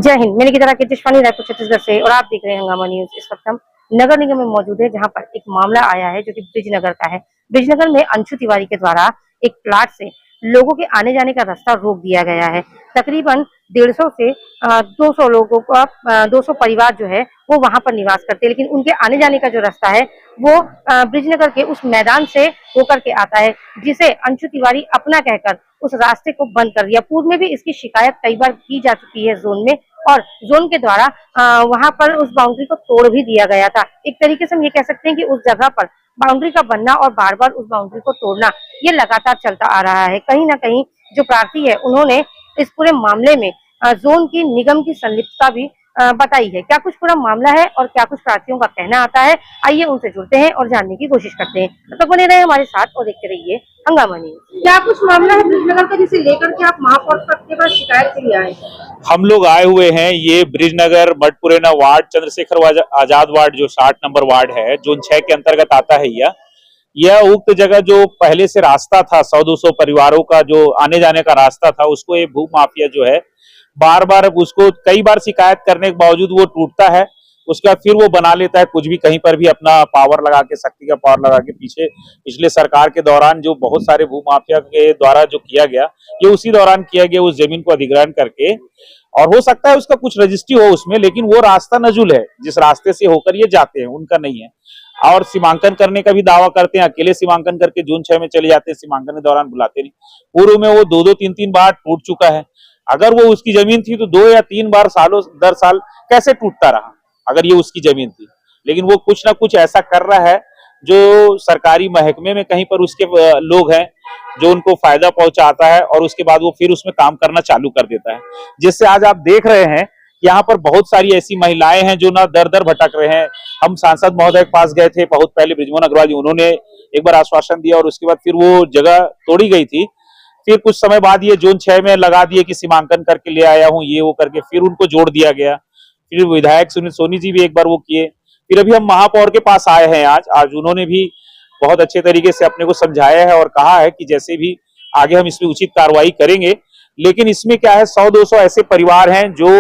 जय हिंद। मेरी की तरह के तिशफानी रायपुर छत्तीसगढ़ से और आप देख रहे हैं हंगामा न्यूज। इस वक्त हम नगर निगम में मौजूद है, जहां पर एक मामला आया है जो कि ब्रिजनगर का है। ब्रिजनगर में अंशु तिवारी के द्वारा एक प्लाट से लोगों के आने जाने का रास्ता रोक दिया गया है। तकरीबन 150 से 200 लोगों का 200 परिवार जो है वो वहां पर निवास करते हैं, लेकिन उनके आने जाने का जो रास्ता है वो ब्रिजनगर के उस मैदान से होकर के आता है, जिसे अंशु तिवारी अपना कहकर उस रास्ते को बंद कर दिया। पूर्व में भी इसकी शिकायत कई बार की जा चुकी है जोन में, और जोन के द्वारा वहां पर उस बाउंड्री को तोड़ भी दिया गया था। एक तरीके से हम ये कह सकते हैं कि उस जगह पर बाउंड्री का बनना और बार बार उस बाउंड्री को तोड़ना ये लगातार चलता आ रहा है। कहीं ना कहीं जो प्रार्थी है उन्होंने इस पूरे मामले में जोन की निगम की संलिप्तता भी बताई है। क्या कुछ पूरा मामला है और क्या कुछ प्रार्थियों का कहना आता है, आइए उनसे जुड़ते हैं और जानने की कोशिश करते हैं। तब तक बने रहे हमारे साथ और देखते रहिए हंगामा न्यूज। क्या कुछ मामला है ब्रिजनगर का जिसे लेकर के आप महापौर तक के पास शिकायत के लिए आए? हम लोग आए हुए हैं, ये ब्रिजनगर मठपुरेना वार्ड, चंद्रशेखर आजाद वार्ड जो 60 नंबर वार्ड है, जोन 6 के अंतर्गत आता है। यह उक्त जगह जो पहले से रास्ता था 100-200 परिवारों का जो आने जाने का रास्ता था, उसको ये भू माफिया जो है बार बार उसको कई बार शिकायत करने के बावजूद वो टूटता है। उसके बाद फिर वो बना लेता है कुछ भी, कहीं पर भी अपना पावर लगा के, शक्ति का पावर लगा के। पिछले सरकार के दौरान जो बहुत सारे भू माफिया के द्वारा जो किया गया, ये उसी दौरान किया गया, उस जमीन को अधिग्रहण करके। और हो सकता है उसका कुछ रजिस्ट्री हो उसमें, लेकिन वो रास्ता नजुल है, जिस रास्ते से होकर ये जाते हैं उनका नहीं है। और सीमांकन करने का भी दावा करते हैं, अकेले सीमांकन करके जून 6 में चले जाते हैं, सीमांकन के दौरान बुलाते नहीं। पूर्व में वो 2-2, 3-3 बार टूट चुका है। अगर वो उसकी जमीन थी तो 2 या 3 बार सालों दर साल कैसे टूटता रहा, अगर ये उसकी जमीन थी। लेकिन वो कुछ ना कुछ ऐसा कर रहा है जो सरकारी महकमे में कहीं पर उसके लोग हैं जो उनको फायदा पहुंचाता है, और उसके बाद वो फिर उसमें काम करना चालू कर देता है। जिससे आज आप देख रहे हैं यहाँ पर बहुत सारी ऐसी महिलाएं हैं जो ना दर दर भटक रहे हैं। हम सांसद महोदय के पास गए थे बहुत पहले, बृजमोहन अग्रवाल जी, उन्होंने एक बार आश्वासन दिया और उसके बाद फिर वो जगह तोड़ी गई थी। फिर कुछ समय बाद ये जोन 6 में लगा दिए कि सीमांकन करके ले आया हूँ, ये वो करके फिर उनको जोड़ दिया गया। फिर विधायक सुनील सोनी जी भी एक बार वो किए। फिर अभी हम महापौर के पास आए हैं आज उन्होंने भी बहुत अच्छे तरीके से अपने को समझाया है और कहा है कि जैसे भी आगे हम इसमें उचित कार्रवाई करेंगे। लेकिन इसमें क्या है, 100-200 ऐसे परिवार हैं जो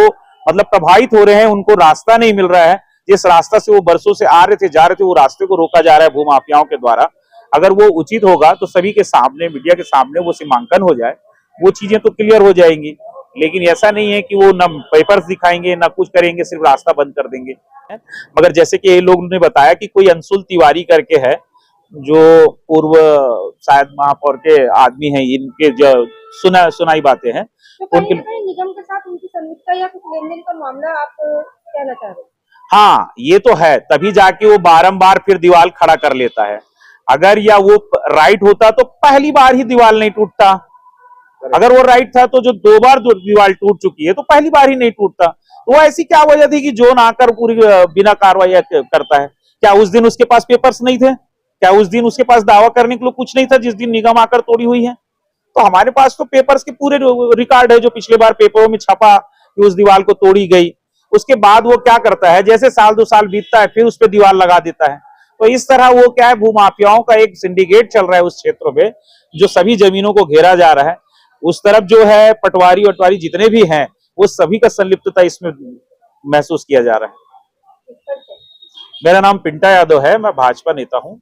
मतलब प्रभावित हो रहे हैं, उनको रास्ता नहीं मिल रहा है। जिस रास्ता से वो बरसों से आ रहे थे, जा रहे थे, वो रास्ते को रोका जा रहा है भूमाफियाओं के द्वारा। अगर वो उचित होगा तो सभी के सामने, मीडिया के सामने वो सीमांकन हो जाए, वो चीजें तो क्लियर हो जाएंगी। लेकिन ऐसा नहीं है कि वो न पेपर्स दिखाएंगे ना कुछ करेंगे, सिर्फ रास्ता बंद कर देंगे। मगर जैसे कि ये लोग ने बताया कि कोई अंशुल तिवारी करके है, जो पूर्व शायद महापौर के आदमी हैं, इनके जो सुनाई बातें हैं तो उनके निगम के साथ उनकी संलिप्तता या कुछ लेन देन का मामला आप कहना चाह रहे हैं? हाँ, ये तो है, तभी जाके वो बारंबार फिर दीवार खड़ा कर लेता है। अगर या वो राइट होता तो पहली बार ही दीवार नहीं टूटता। अगर वो राइट था तो जो 2 बार दीवार टूट चुकी है तो पहली बार ही नहीं टूटता। तो ऐसी क्या वजह थी कि जोन आकर पूरी बिना कार्रवाई करता है? क्या उस दिन उसके पास पेपर्स नहीं थे? क्या उस दिन उसके पास दावा करने के लिए कुछ नहीं था जिस दिन निगम आकर तोड़ी हुई है? तो हमारे पास तो पेपर्स के पूरे रिकॉर्ड है, जो पिछले बार पेपरों में छपा कि उस दीवार को तोड़ी गई। उसके बाद वो क्या करता है, जैसे साल 2 साल बीतता है फिर उस पर दीवार लगा देता है। तो इस तरह वो क्या है, भूमाफियाओं का एक सिंडिकेट चल रहा है उस क्षेत्र में, जो सभी जमीनों को घेरा जा रहा है। उस तरफ जो है पटवारी वटवारी जितने भी हैं, वो सभी का संलिप्तता इसमें महसूस किया जा रहा है। मेरा नाम पिंटा यादव है, मैं भाजपा नेता हूं।